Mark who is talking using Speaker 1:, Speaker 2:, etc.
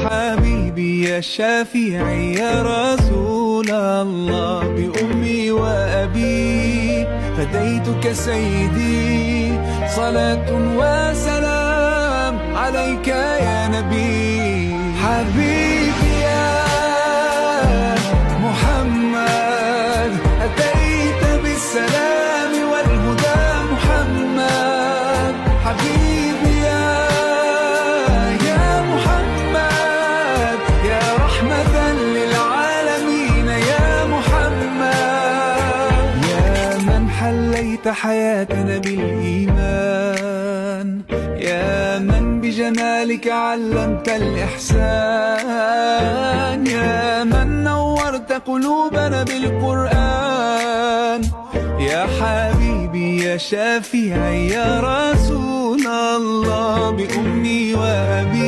Speaker 1: حبيبي يا شفيعي يا رسول الله، بأمي وأبي فديتك سيدي، صلاة وسلام عليك يا نبي. حبيبي يا محمد أتيت بالسلام والهدى محمد، حبيبي يا محمد يا رحمة للعالمين يا محمد، يا من حليت حياتنا بالإيمان، يا من بجمالك علمت الإحسان، يا من نورت قلوبنا بالقرآن، يا حبيبي يا شفيعي يا رسول الله، بأمي وأبي